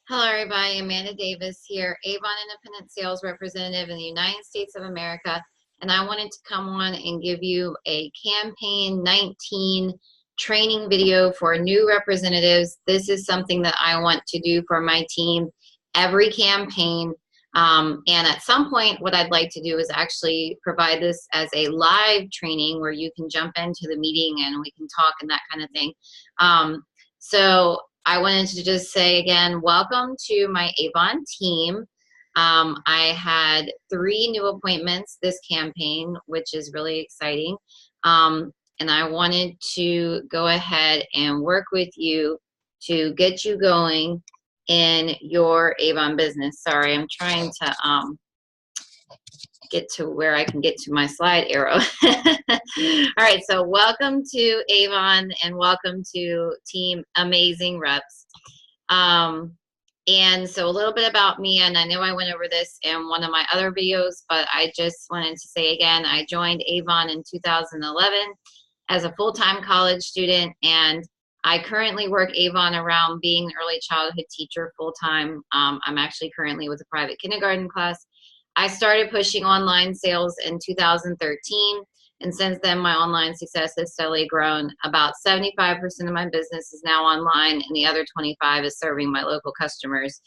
Hello, everybody. Amanda Davis here, Avon Independent Sales Representative in the United States of America. And I wanted to come on and give you a Campaign 19 training video for new representatives. This is something that I want to do for my team every campaign. And at some point, what I'd like to do is actually provide this as a live training where you can jump into the meeting and we can talk and that kind of thing. So I wanted to just say again, welcome to my Avon team. I had 3 new appointments this campaign, which is really exciting. And I wanted to go ahead and work with you to get you going in your Avon business. Sorry, I'm trying to get to where I can get to my slide arrow. All right, so welcome to Avon and welcome to Team Amazing Reps. And so a little bit about me, and I know I went over this in one of my other videos, but I just wanted to say again, I joined Avon in 2011 as a full-time college student, and I currently work Avon around being an early childhood teacher full-time. I'm actually currently with a private kindergarten class. I started pushing online sales in 2013, and since then my online success has steadily grown. About 75% of my business is now online, and the other 25% is serving my local customers.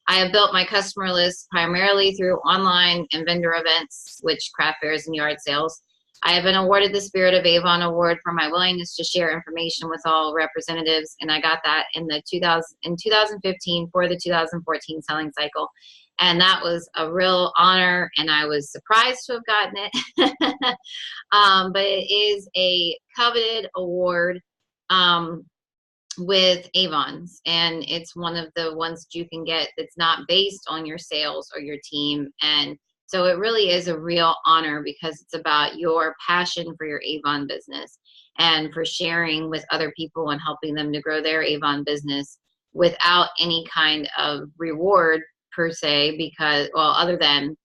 I have built my customer list primarily through online and vendor events, which craft fairs and yard sales. I have been awarded the Spirit of Avon Award for my willingness to share information with all representatives, and I got that in 2015 for the 2014 selling cycle. And that was a real honor, and I was surprised to have gotten it. But it is a coveted award with Avon's, and it's one of the ones that you can get that's not based on your sales or your team. And so it really is a real honor because it's about your passion for your Avon business and for sharing with other people and helping them to grow their Avon business without any kind of reward per se, because, well, other than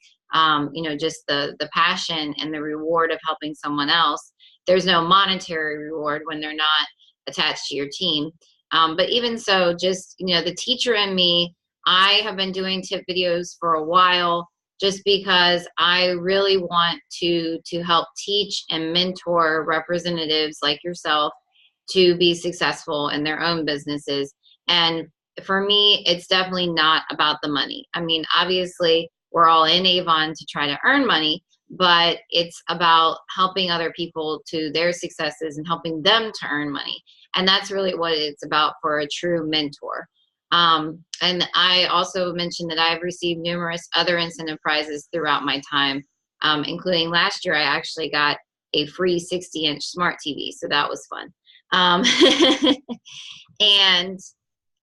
just the passion and the reward of helping someone else. There's no monetary reward when they're not attached to your team. But even so, just, the teacher in me, I have been doing tip videos for a while just because I really want to help teach and mentor representatives like yourself to be successful in their own businesses. And for me, it's definitely not about the money. I mean, obviously, we're all in Avon to try to earn money, but it's about helping other people to their successes and helping them to earn money. And that's really what it's about for a true mentor. And I also mentioned that I've received numerous other incentive prizes throughout my time, including last year I actually got a free 60-inch smart TV, so that was fun. And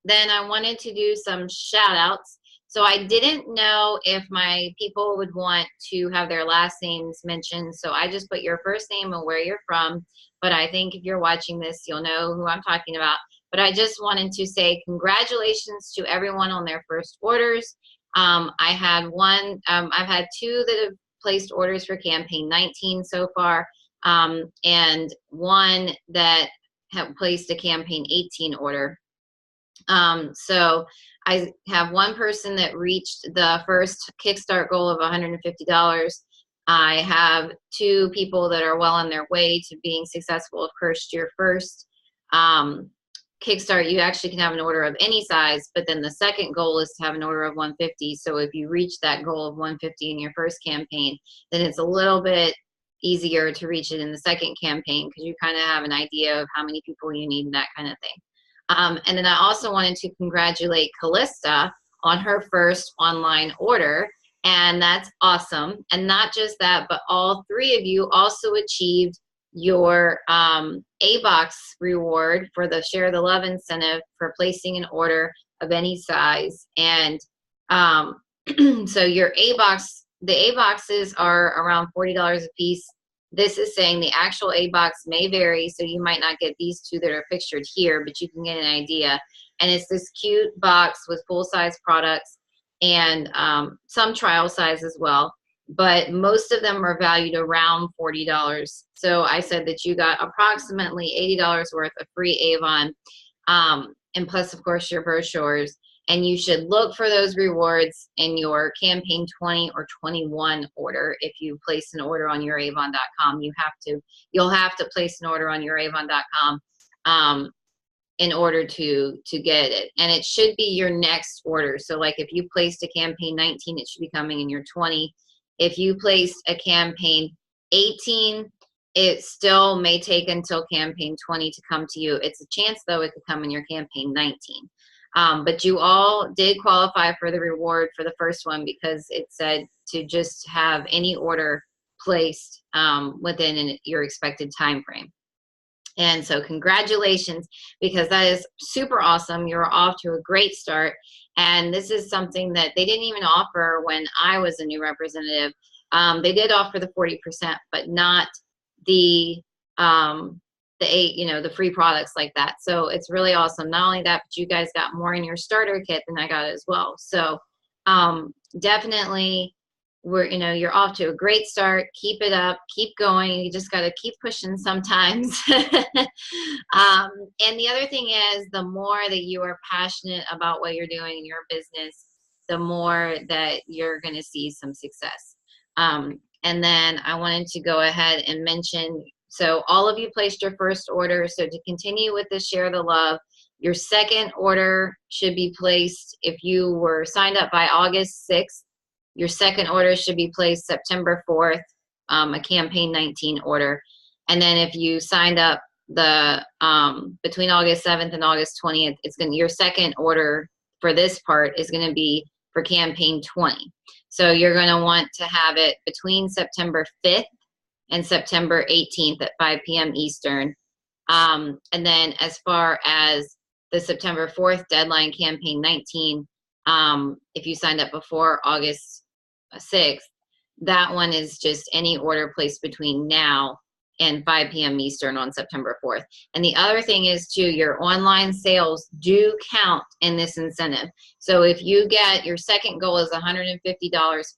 then I wanted to do some shout outs. So I didn't know if my people would want to have their last names mentioned. So I just put your first name and where you're from. But I think if you're watching this, you'll know who I'm talking about. But I just wanted to say congratulations to everyone on their first orders. I've had 2 that have placed orders for campaign 19 so far, and 1 that have placed a campaign 18 order. So I have 1 person that reached the first Kickstart goal of $150. I have 2 people that are well on their way to being successful. Of course, your first Kickstart, you actually can have an order of any size, but then the second goal is to have an order of 150. So if you reach that goal of 150 in your first campaign, then it's a little bit easier to reach it in the second campaign because you kind of have an idea of how many people you need and that kind of thing. And then I also wanted to congratulate Callista on her first online order, and that's awesome. And not just that, but all 3 of you also achieved your A-Box reward for the Share the Love incentive for placing an order of any size. And so your A-Box, the A-Boxes are around $40 a piece. This is saying the actual A-Box may vary, so you might not get these 2 that are pictured here, but you can get an idea. And it's this cute box with full-size products and some trial size as well. But most of them are valued around $40. So I said that you got approximately $80 worth of free Avon, and plus, of course, your brochures. And you should look for those rewards in your campaign 20 or 21 order. If you place an order on youravon.com, you'll have to place an order on youravon.com in order to get it. And it should be your next order. So like if you placed a campaign 19, it should be coming in your 20. If you placed a campaign 18, it still may take until campaign 20 to come to you. It's a chance though it could come in your campaign 19. But you all did qualify for the reward for the first one because it said to just have any order placed within your expected time frame. And so congratulations, because that is super awesome. You're off to a great start. And this is something that they didn't even offer when I was a new representative. They did offer the 40%, but not the the free products like that. So it's really awesome. Not only that, but you guys got more in your starter kit than I got as well. So definitely you're off to a great start. Keep it up, keep going. You just got to keep pushing sometimes. And the other thing is, the more that you are passionate about what you're doing in your business, the more that you're going to see some success. And then I wanted to go ahead and mention, so all of you placed your first order. So to continue with the share the love, your second order should be placed if you were signed up by August 6th. Your second order should be placed September 4th, a campaign 19 order. And then if you signed up between August 7th and August 20th, your second order for this part is going to be for campaign 20. So you're going to want to have it between September 5th and September 18th at 5 p.m. Eastern. And then as far as the September 4th deadline, campaign 19, if you signed up before August 6th, that one is just any order placed between now and 5 p.m. Eastern on September 4th. And the other thing is too, your online sales do count in this incentive. So if you get, your second goal is $150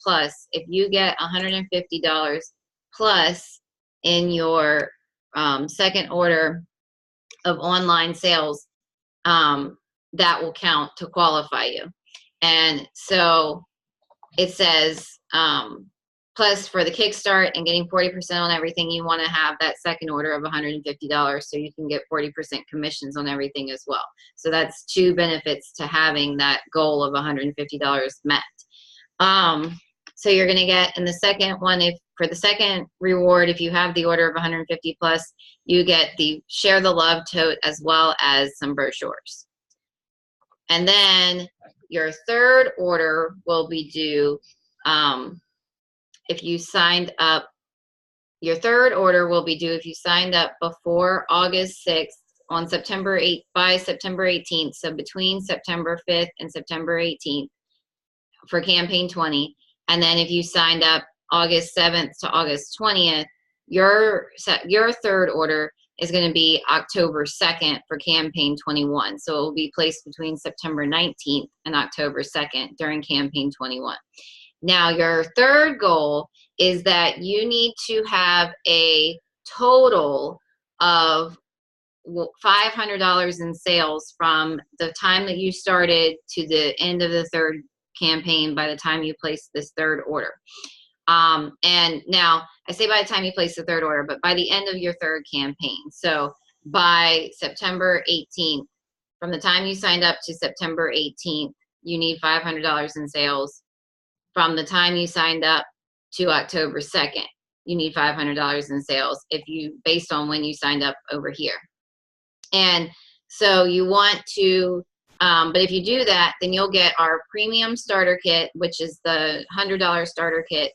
plus, if you get $150 plus in your second order of online sales, that will count to qualify you. And so it says, plus for the kickstart and getting 40% on everything, you want to have that second order of $150 so you can get 40% commissions on everything as well. So that's two benefits to having that goal of $150 met. So you're going to get in the second one, for the second reward, if you have the order of 150 plus, you get the Share the Love tote as well as some brochures. And then your third order will be due if you signed up. Your third order will be due if you signed up before August 6th on September 8th by September 18th. So between September 5th and September 18th for campaign 20. And then if you signed up August 7th to August 20th, your third order is going to be October 2nd for campaign 21. So it will be placed between September 19th and October 2nd during campaign 21. Now, your third goal is that you need to have a total of $500 in sales from the time that you started to the end of the third campaign by the time you place this third order. And now I say by the time you place the third order, but by the end of your third campaign. So by September 18th, from the time you signed up to September 18th, you need $500 in sales. From the time you signed up to October 2nd, you need $500 in sales based on when you signed up over here. And so you want to, but if you do that, then you'll get our premium starter kit, which is the $100 starter kit.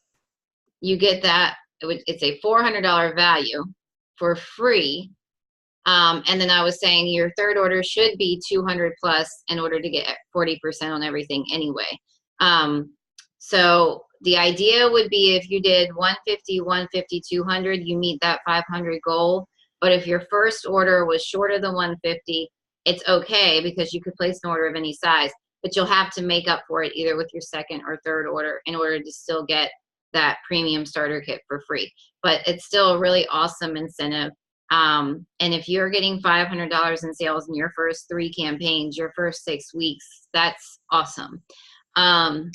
You get that, it's a $400 value for free. And then I was saying your third order should be 200 plus in order to get 40% on everything anyway. So the idea would be if you did 150, 150, 200, you meet that 500 goal. But if your first order was shorter than 150, it's okay because you could place an order of any size, but you'll have to make up for it either with your second or third order in order to still get that premium starter kit for free. But it's still a really awesome incentive. And if you're getting $500 in sales in your first 3 campaigns, your first 6 weeks, that's awesome. And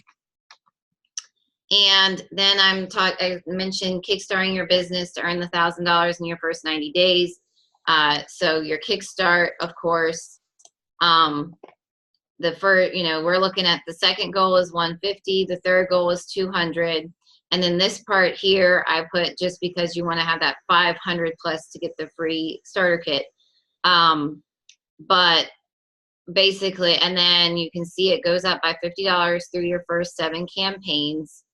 then I mentioned kickstarting your business to earn the $1,000 in your first 90 days. So your kickstart, of course, the first, we're looking at the second goal is 150, the third goal is 200. And then this part here, I put just because you want to have that 500 plus to get the free starter kit. But basically, and then you can see it goes up by $50 through your first 7 campaigns.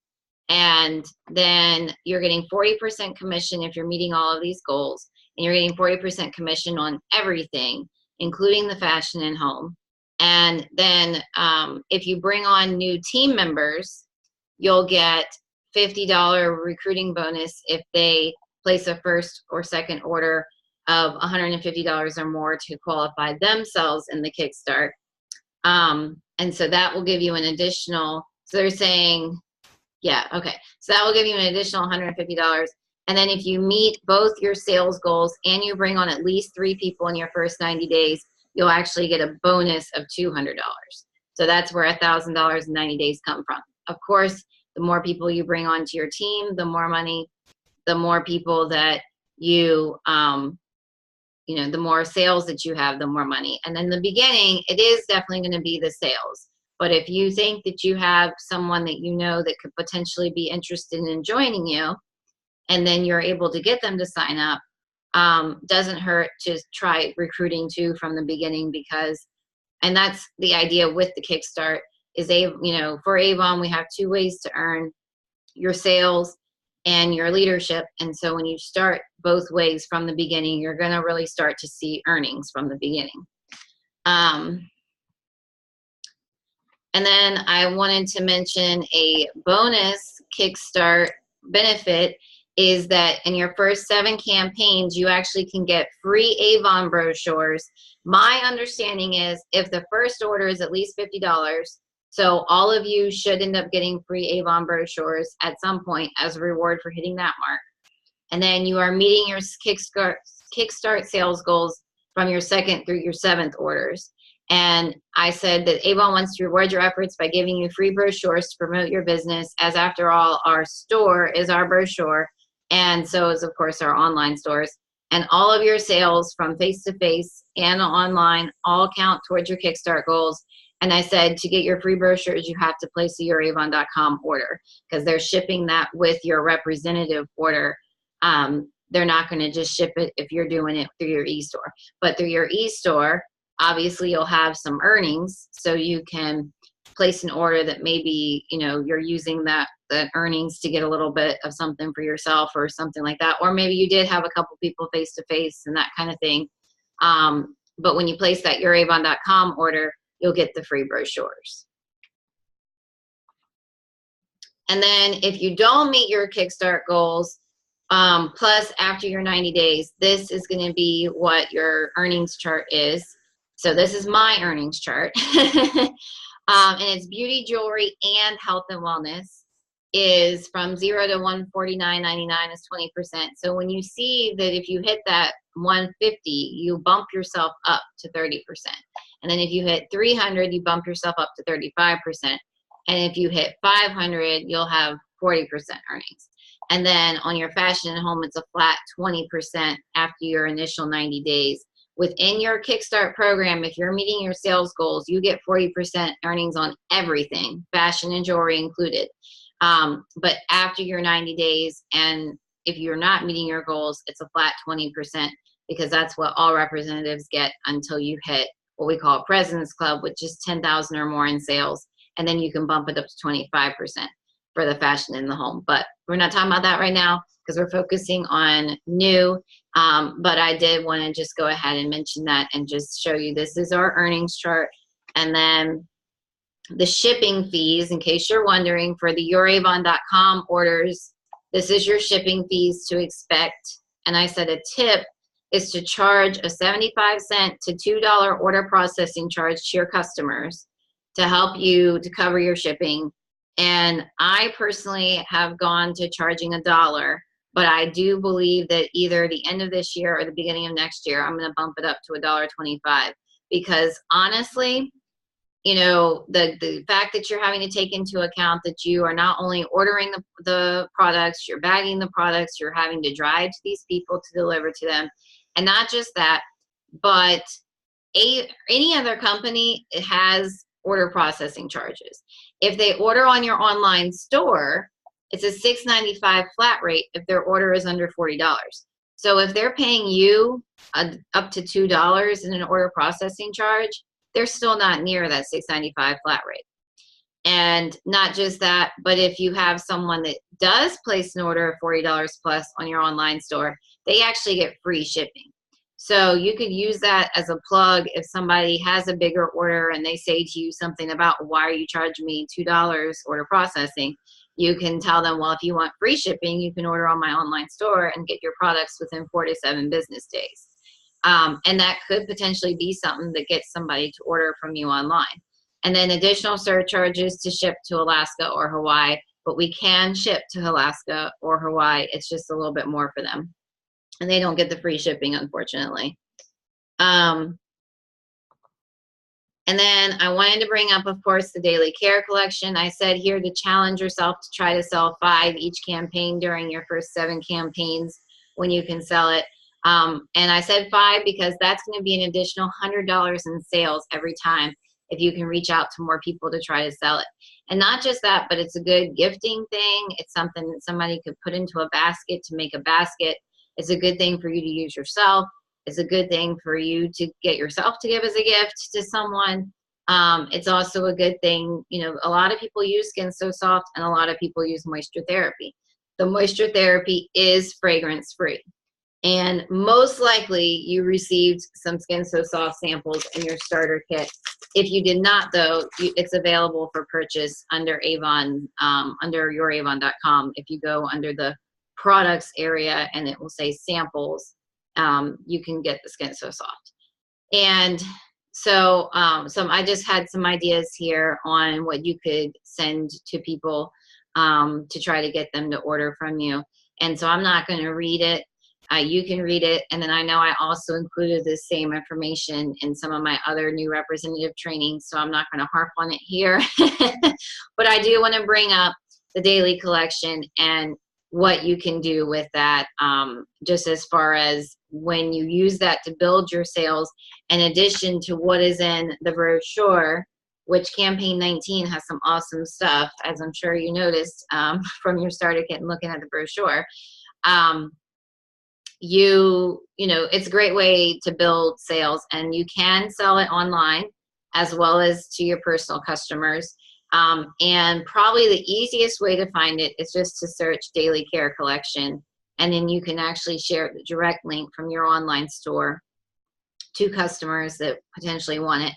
And then you're getting 40% commission if you're meeting all of these goals. And you're getting 40% commission on everything, including the fashion and home. And then if you bring on new team members, you'll get $50 recruiting bonus if they place a first or second order of $150 or more to qualify themselves in the Kickstart. And so that will give you an additional, so they're saying, yeah, okay. So that will give you an additional $150. And then if you meet both your sales goals and you bring on at least 3 people in your first 90 days, you'll actually get a bonus of $200. So that's where $1,000 in 90 days come from. Of course, the more people you bring onto your team, the more money, the more people that you, the more sales that you have, the more money. And in the beginning, it is definitely going to be the sales. But if you think that you have someone that you know that could potentially be interested in joining you, and then you're able to get them to sign up, doesn't hurt to try recruiting too from the beginning, because, and that's the idea with the Kickstart, is for Avon, we have 2 ways to earn: your sales and your leadership. And so when you start both ways from the beginning, you're going to really start to see earnings from the beginning. And then I wanted to mention a bonus Kickstart benefit is that in your first 7 campaigns, you actually can get free Avon brochures. My understanding is if the first order is at least $50, so all of you should end up getting free Avon brochures at some point as a reward for hitting that mark. And then you are meeting your Kickstart sales goals from your 2nd through your 7th orders. And I said that Avon wants to reward your efforts by giving you free brochures to promote your business, as after all, our store is our brochure, and so is, of course, our online stores. And all of your sales from face-to-face and online all count towards your Kickstart goals. And I said to get your free brochures, you have to place a youravon.com order, because they're shipping that with your representative order. They're not going to just ship it if you're doing it through your e-store. But through your e-store, obviously you'll have some earnings, so you can place an order that maybe, you're using that earnings to get a little bit of something for yourself or something like that. Or maybe you did have a couple people face-to-face and that kind of thing. But when you place that youravon.com order, you'll get the free brochures. And then if you don't meet your Kickstart goals, plus after your 90 days, this is going to be what your earnings chart is. So this is my earnings chart. And it's beauty, jewelry, and health and wellness is from 0 to 149.99 is 20%. So when you see that if you hit that 150, you bump yourself up to 30%. And then if you hit 300, you bump yourself up to 35%. And if you hit 500, you'll have 40% earnings. And then on your fashion and home, it's a flat 20% after your initial 90 days. Within your Kickstart program, if you're meeting your sales goals, you get 40% earnings on everything, fashion and jewelry included. But after your 90 days, and if you're not meeting your goals, it's a flat 20%, because that's what all representatives get until you hit what we call a President's Club, which is 10,000 or more in sales. And then you can bump it up to 25% for the fashion in the home. But we're not talking about that right now, because we're focusing on new. But I did want to just go ahead and mention that and just show you this is our earnings chart. And then the shipping fees, in case you're wondering, for the youravon.com orders, this is your shipping fees to expect. And I said a tip is to charge a 75-cent to $2 order processing charge to your customers to help you to cover your shipping. And I personally have gone to charging $1 But I do believe that either the end of this year or the beginning of next year, I'm going to bump it up to $1.25, because honestly, you know, the fact that you're having to take into account that you are not only ordering the products, you're bagging the products, you're having to drive to these people to deliver to them. And not just that, but any other company has order processing charges. If they order on your online store, it's a $6.95 flat rate if their order is under $40. So if they're paying you up to $2 in an order processing charge, they're still not near that $6.95 flat rate. And not just that, but if you have someone that does place an order of $40 plus on your online store, they actually get free shipping. So you could use that as a plug if somebody has a bigger order and they say to you something about, why are you charging me $2 order processing? You can tell them, well, if you want free shipping, you can order on my online store and get your products within 4 to 7 business days. And that could potentially be something that gets somebody to order from you online. And then additional surcharges to ship to Alaska or Hawaii, but we can ship to Alaska or Hawaii. It's just a little bit more for them. And they don't get the free shipping, unfortunately. And then I wanted to bring up, of course, the daily care collection. I said here to challenge yourself to try to sell 5 each campaign during your first 7 campaigns when you can sell it. And I said 5 because that's going to be an additional $100 in sales every time if you can reach out to more people to try to sell it. And not just that, but it's a good gifting thing. It's something that somebody could put into a basket to make a basket. It's a good thing for you to use yourself. It's a good thing for you to get yourself to give as a gift to someone. It's also a good thing, you know, a lot of people use Skin So Soft and a lot of people use moisture therapy. The moisture therapy is fragrance free. And most likely you received some Skin So Soft samples in your starter kit. If you did not, though, it's available for purchase under Avon, under youravon.com. If you go under the products area and it will say samples, you can get the Skin So Soft. And so I just had some ideas here on what you could send to people to try to get them to order from you. And so I'm not going to read it. You can read it, and then I know I also included the same information in some of my other new representative trainings, so I'm not going to harp on it here. But I do want to bring up the daily collection and what you can do with that, just as far as when you use that to build your sales, in addition to what is in the brochure, which Campaign 19 has some awesome stuff, as I'm sure you noticed from your starter kit and looking at the brochure. You know, it's a great way to build sales, and you can sell it online as well as to your personal customers. And probably the easiest way to find it is just to search Daily Care Collection, and then you can actually share the direct link from your online store to customers that potentially want it,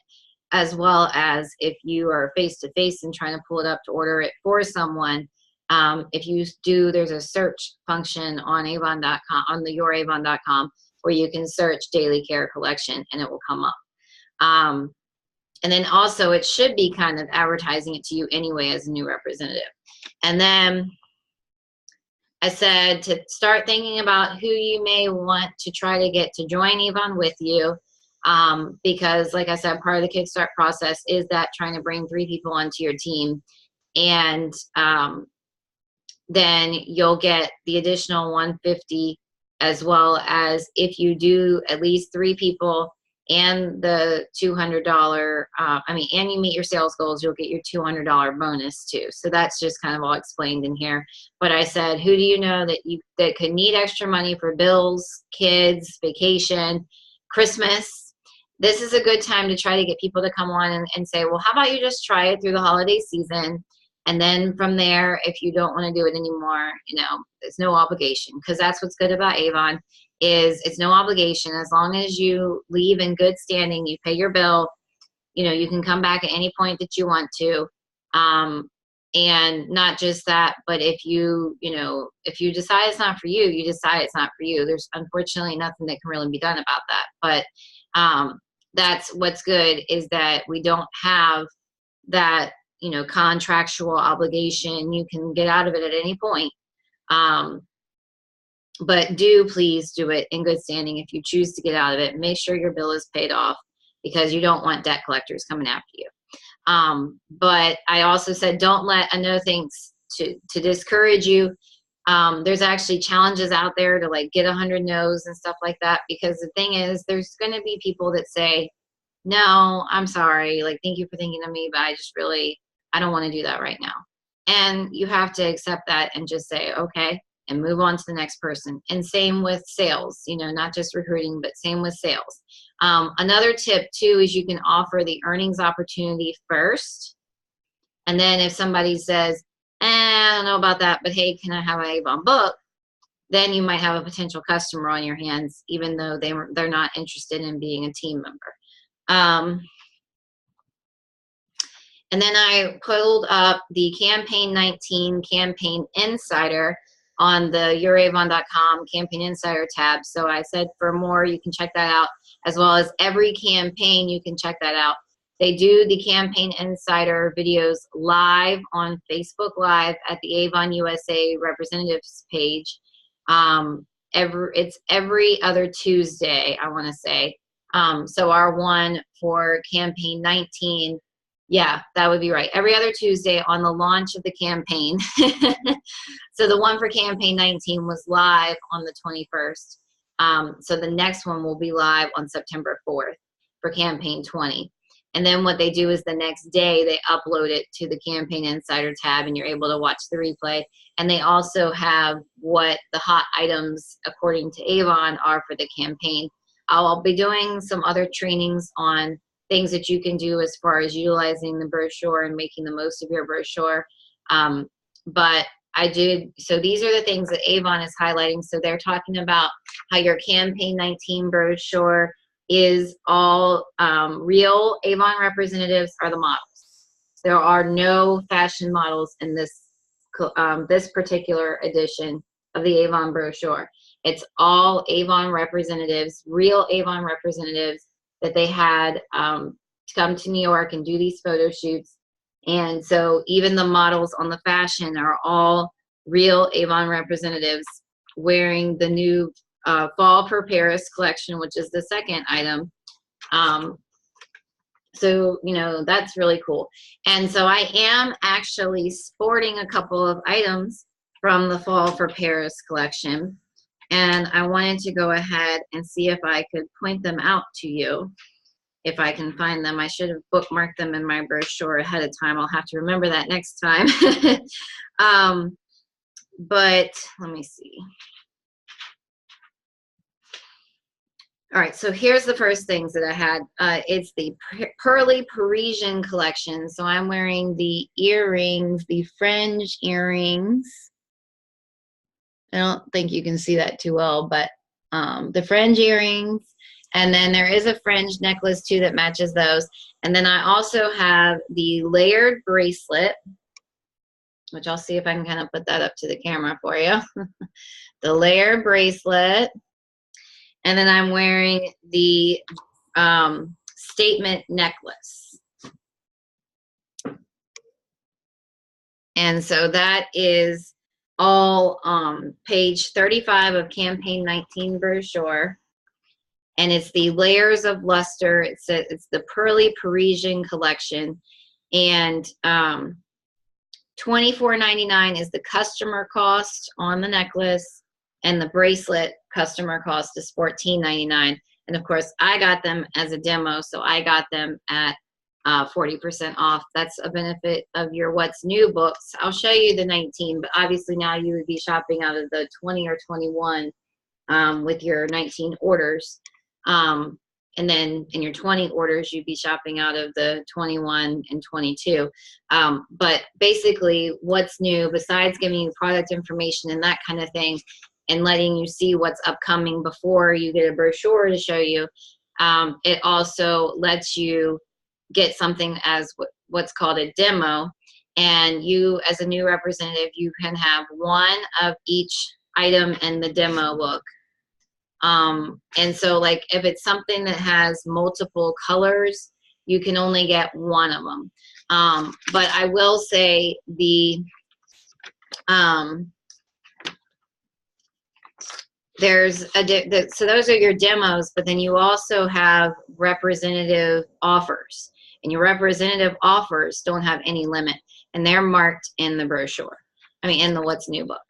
as well as if you are face-to-face and trying to pull it up to order it for someone. If you do, there's a search function on Avon.com, on the youravon.com, where you can search Daily Care Collection and it will come up. And then also it should be kind of advertising it to you anyway as a new representative. And then I said to start thinking about who you may want to try to get to join Avon with you. Because like I said, part of the Kickstart process is that trying to bring 3 people onto your team. And then you'll get the additional $150, as well as if you do at least 3 people and the $200, and you meet your sales goals, you'll get your $200 bonus too. So that's just kind of all explained in here. But I said, who do you know that could need extra money for bills, kids, vacation, Christmas? This is a good time to try to get people to come on and say, well, how about you just try it through the holiday season? And then from there, if you don't want to do it anymore, you know, there's no obligation, because that's what's good about Avon is it's no obligation. As long as you leave in good standing, you pay your bill, you know, you can come back at any point that you want to. And not just that, but if you decide it's not for you, you decide it's not for you. There's unfortunately nothing that can really be done about that. But that's what's good, is that we don't have that, you know, contractual obligation. You can get out of it at any point. But do please do it in good standing. If you choose to get out of it, make sure your bill is paid off, because you don't want debt collectors coming after you. But I also said, don't let another things to discourage you. There's actually challenges out there to like get 100 no's and stuff like that, because the thing is, there's going to be people that say, no, I'm sorry, like, thank you for thinking of me, but I don't want to do that right now. And you have to accept that and just say, okay, and move on to the next person. And same with sales, you know, not just recruiting, but same with sales. Another tip too is you can offer the earnings opportunity first. And then if somebody says, I don't know about that, but hey, can I have an Avon book? Then you might have a potential customer on your hands, even though they're not interested in being a team member. And then I pulled up the Campaign 19 Campaign Insider on the youravon.com Campaign Insider tab. So I said for more, you can check that out, as well as every campaign, you can check that out. They do the Campaign Insider videos live on Facebook Live at the Avon USA Representatives page. It's every other Tuesday, I want to say. So our one for Campaign 19, yeah, that would be right. Every other Tuesday on the launch of the campaign. So the one for Campaign 19 was live on the 21st. So the next one will be live on September 4th for Campaign 20. And then what they do is the next day they upload it to the Campaign Insider tab, and you're able to watch the replay. And they also have what the hot items, according to Avon, are for the campaign. I'll be doing some other trainings on things that you can do as far as utilizing the brochure and making the most of your brochure. But I did, so these are the things that Avon is highlighting. So they're talking about how your Campaign 19 brochure is all real Avon representatives are the models. There are no fashion models in this particular edition of the Avon brochure. It's all Avon representatives, real Avon representatives that they had to come to New York and do these photo shoots. And so even the models on the fashion are all real Avon representatives wearing the new Fall for Paris collection, which is the second item. So, you know, that's really cool. And so I am actually sporting a couple of items from the Fall for Paris collection. And I wanted to go ahead and see if I could point them out to you. If I can find them. I should have bookmarked them in my brochure ahead of time. I'll have to remember that next time. But let me see. All right, so here's the first things that I had. It's the Pearly Parisian collection. So I'm wearing the earrings, the fringe earrings. I don't think you can see that too well, but the fringe earrings. And then there is a fringe necklace too that matches those. And then I also have the layered bracelet, which I'll see if I can kind of put that up to the camera for you. The layered bracelet. And then I'm wearing the statement necklace. And so that is all page 35 of Campaign 19 brochure. And it's the Layers of Luster. It's the Pearly Parisian collection. And $24.99 is the customer cost on the necklace, and the bracelet customer cost is $14.99. And of course, I got them as a demo, so I got them at 40% off. That's a benefit of your What's New books. I'll show you the 19, but obviously now you would be shopping out of the 20 or 21 with your 19 orders. And then in your 20 orders, you'd be shopping out of the 21 and 22. But basically, What's New, besides giving you product information and that kind of thing, and letting you see what's upcoming before you get a brochure to show you, it also lets you get something as what's called a demo. And you, as a new representative, you can have one of each item in the demo book. And so like if it's something that has multiple colors, you can only get one of them. But I will say the there's so those are your demos, but then you also have representative offers, and your representative offers don't have any limit, and they're marked in the brochure. I mean, in the What's New book.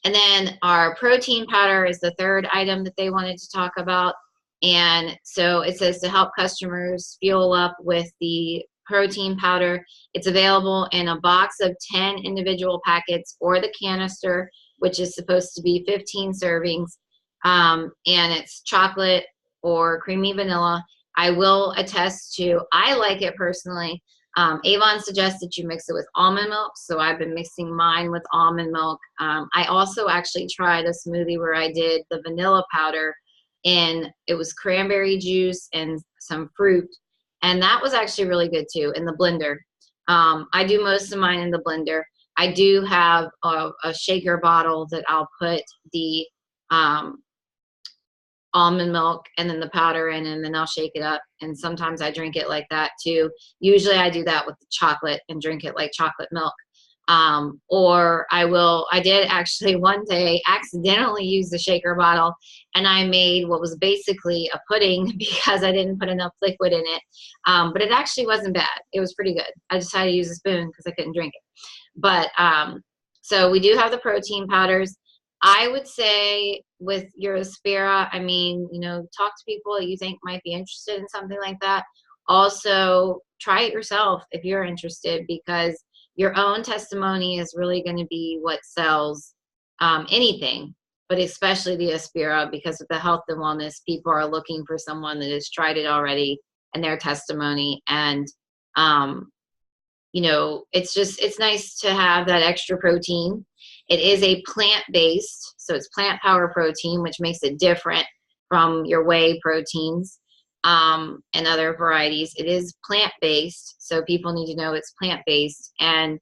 And then our protein powder is the third item that they wanted to talk about. And so it says to help customers fuel up with the protein powder. It's available in a box of 10 individual packets or the canister, which is supposed to be 15 servings. And it's chocolate or creamy vanilla. I will attest to, I like it personally. Avon suggests that you mix it with almond milk, so I've been mixing mine with almond milk. I also actually tried a smoothie where I did the vanilla powder, and it was cranberry juice and some fruit, and that was actually really good too in the blender. I do most of mine in the blender. I do have a shaker bottle that I'll put the almond milk and then the powder in, and then I'll shake it up. And sometimes I drink it like that too. Usually I do that with the chocolate and drink it like chocolate milk. Or I did actually one day accidentally use the shaker bottle, and I made what was basically a pudding because I didn't put enough liquid in it. But it actually wasn't bad. It was pretty good. I just had to use a spoon because I couldn't drink it. But so we do have the protein powders. I would say with your Aspira, I mean, you know, talk to people that you think might be interested in something like that. Also, try it yourself if you're interested, because your own testimony is really going to be what sells anything, but especially the Aspira, because of the health and wellness, people are looking for someone that has tried it already and their testimony. And, you know, it's nice to have that extra protein. It is a plant-based, so it's plant power protein, which makes it different from your whey proteins and other varieties. It is plant-based, so people need to know it's plant-based. And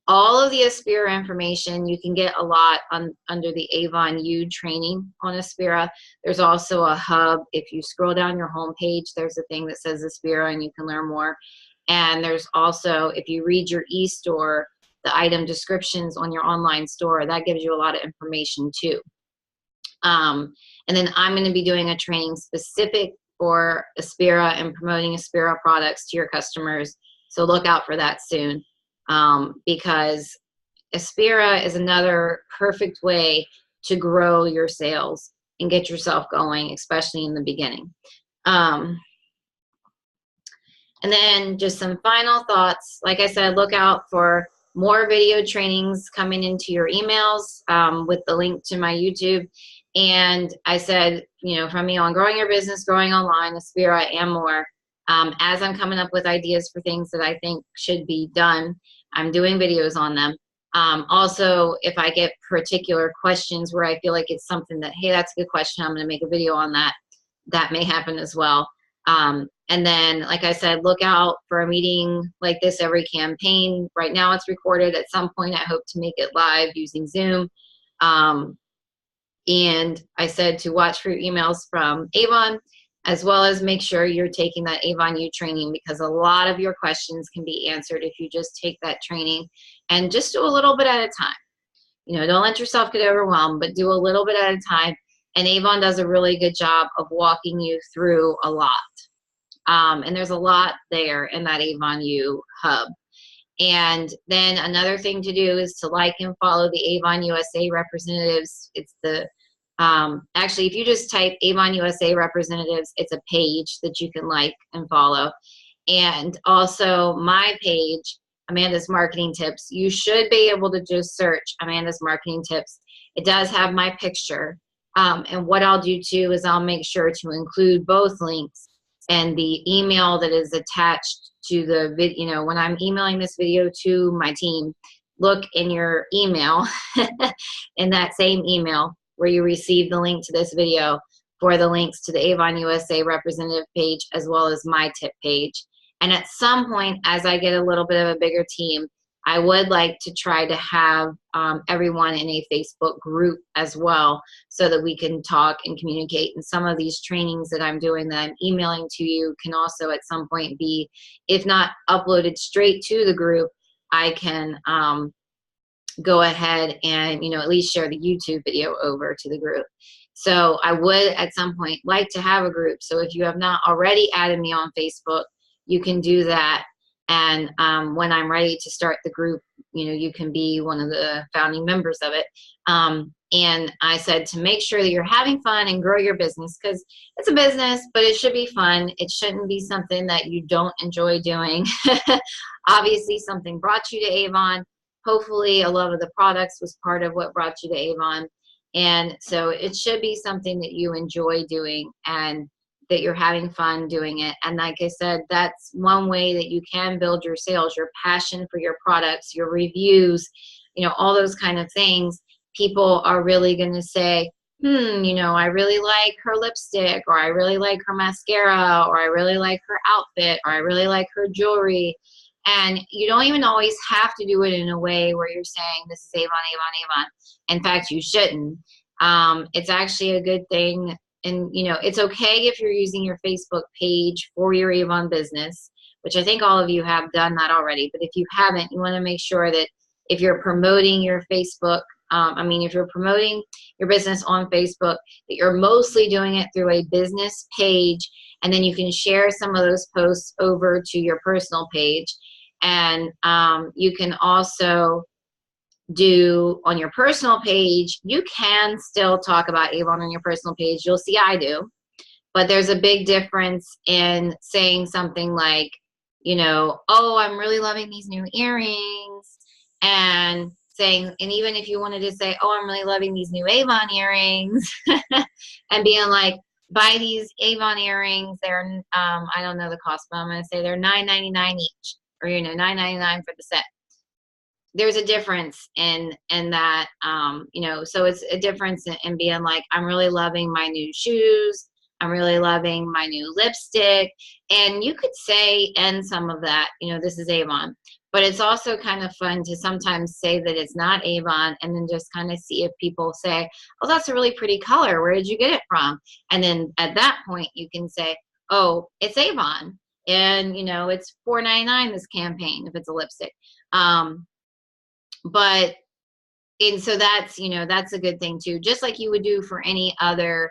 all of the Aspira information, you can get a lot under the Avon U training on Aspira. There's also a hub. If you scroll down your homepage, there's a thing that says Aspira, and you can learn more. And there's also, if you read your e-store, the item descriptions on your online store, that gives you a lot of information too. And then I'm going to be doing a training specific for Aspira and promoting Aspira products to your customers. So look out for that soon, because Aspira is another perfect way to grow your sales and get yourself going, especially in the beginning. And then just some final thoughts. Like I said, look out for more video trainings coming into your emails with the link to my YouTube. And I said, you know, from me on growing your business, growing online, Aspira, and more. As I'm coming up with ideas for things that I think should be done, I'm doing videos on them. Also, if I get particular questions where I feel like it's something that, hey, that's a good question, I'm going to make a video on that. That may happen as well. And then, like I said, look out for a meeting like this every campaign. Right now it's recorded. At some point, I hope to make it live using Zoom. And I said to watch for your emails from Avon, as well as make sure you're taking that Avon U training, because a lot of your questions can be answered if you just take that training and just do a little bit at a time. You know, don't let yourself get overwhelmed, but do a little bit at a time. And Avon does a really good job of walking you through a lot. And there's a lot there in that Avon U hub. And then another thing to do is to like and follow the Avon USA Representatives. It's the, actually, if you just type Avon USA Representatives, it's a page that you can like and follow. And also my page, Amanda's Marketing Tips. You should be able to just search Amanda's Marketing Tips. It does have my picture. And what I'll do too is I'll make sure to include both links and the email that is attached to the video. You know, when I'm emailing this video to my team, look in your email, in that same email where you receive the link to this video, for the links to the Avon USA Representative page as well as my tip page. And at some point, as I get a little bit of a bigger team, I would like to try to have everyone in a Facebook group as well, so that we can talk and communicate. And some of these trainings that I'm doing that I'm emailing to you can also at some point be, if not uploaded straight to the group, I can go ahead and, you know, at least share the YouTube video over to the group. So I would at some point like to have a group. So if you have not already added me on Facebook, you can do that. And when I'm ready to start the group, you know, you can be one of the founding members of it. And I said to make sure that you're having fun and grow your business, because it's a business, but it should be fun. It shouldn't be something that you don't enjoy doing. Obviously, something brought you to Avon. Hopefully, a lot of the products was part of what brought you to Avon. And so it should be something that you enjoy doing and that you're having fun doing it. And like I said, that's one way that you can build your sales, your passion for your products, your reviews, you know, all those kind of things. People are really going to say, you know, I really like her lipstick, or I really like her mascara, or I really like her outfit, or I really like her jewelry. And you don't even always have to do it in a way where you're saying this is Avon, Avon, Avon. In fact, you shouldn't. It's actually a good thing. And, you know, it's okay if you're using your Facebook page for your Avon business, which I think all of you have done that already. But if you haven't, you want to make sure that if you're promoting your Facebook, if you're promoting your business on Facebook, that you're mostly doing it through a business page. And then you can share some of those posts over to your personal page. And you can also do on your personal page, you can still talk about Avon on your personal page. You'll see I do. But there's a big difference in saying something like, you know, oh, I'm really loving these new earrings. And saying, and even if you wanted to say, oh, I'm really loving these new Avon earrings, and being like, buy these Avon earrings. They're, I don't know the cost, but I'm going to say they're $9.99 each, or, you know, $9.99 for the set. There's a difference in that, you know, so it's a difference in being like, I'm really loving my new shoes. I'm really loving my new lipstick. And you could say, and some of that, you know, this is Avon. But it's also kind of fun to sometimes say that it's not Avon, and then just kind of see if people say, oh, that's a really pretty color. Where did you get it from? And then at that point, you can say, oh, it's Avon. And, you know, it's $4.99 this campaign if it's a lipstick. But, and so that's, you know, that's a good thing too. Just like you would do for any other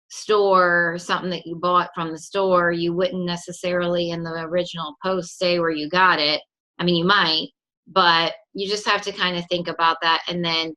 store, something that you bought from the store, you wouldn't necessarily in the original post say where you got it. I mean, you might, but you just have to kind of think about that. And then,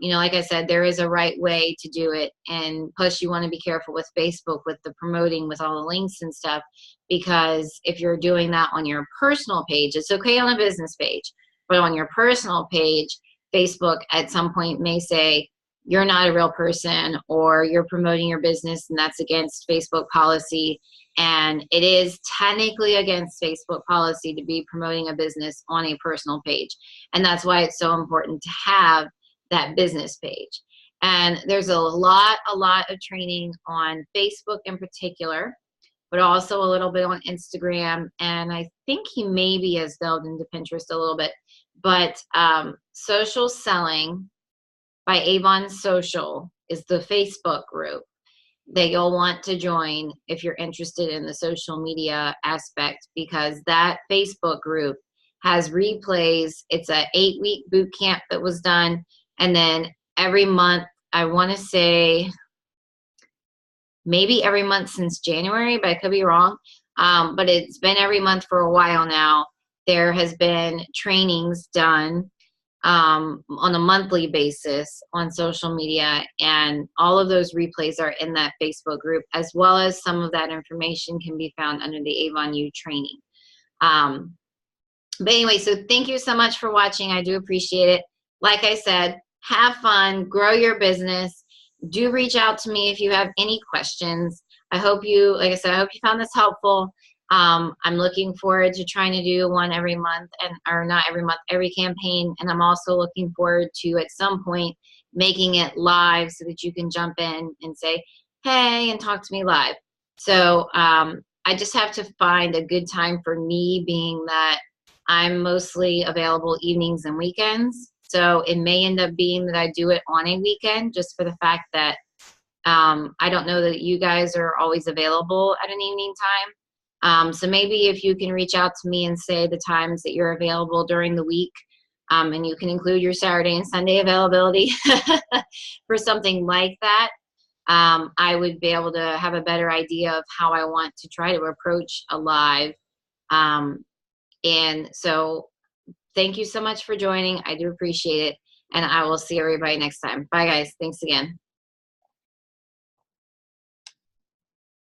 you know, like I said, there is a right way to do it. And plus you want to be careful with Facebook, with the promoting, with all the links and stuff, because if you're doing that on your personal page, it's okay on a business page, but on your personal page, Facebook at some point may say, you're not a real person, or you're promoting your business and that's against Facebook policy. And it is technically against Facebook policy to be promoting a business on a personal page. And that's why it's so important to have that business page. And there's a lot of training on Facebook in particular, but also a little bit on Instagram. And I think he maybe has delved into Pinterest a little bit. But Social Selling by Avon Social is the Facebook group that you'll want to join if you're interested in the social media aspect, because that Facebook group has replays. It's a 8-week boot camp that was done. And then every month, I want to say maybe every month since January, but I could be wrong. But it's been every month for a while now. There has been trainings done on a monthly basis on social media, and all of those replays are in that Facebook group, as well as some of that information can be found under the Avon U training. But anyway, so thank you so much for watching. I do appreciate it. Like I said, have fun, grow your business. Do reach out to me if you have any questions. I hope you, like I said, I hope you found this helpful. I'm looking forward to trying to do one every month, or not every month, every campaign. And I'm also looking forward to, at some point, making it live so that you can jump in and say, hey, and talk to me live. So I just have to find a good time for me, being that I'm mostly available evenings and weekends. So it may end up being that I do it on a weekend, just for the fact that I don't know that you guys are always available at an evening time. So maybe if you can reach out to me and say the times that you're available during the week, and you can include your Saturday and Sunday availability for something like that, I would be able to have a better idea of how I want to try to approach a live. And so thank you so much for joining. I do appreciate it. And I will see everybody next time. Bye, guys. Thanks again.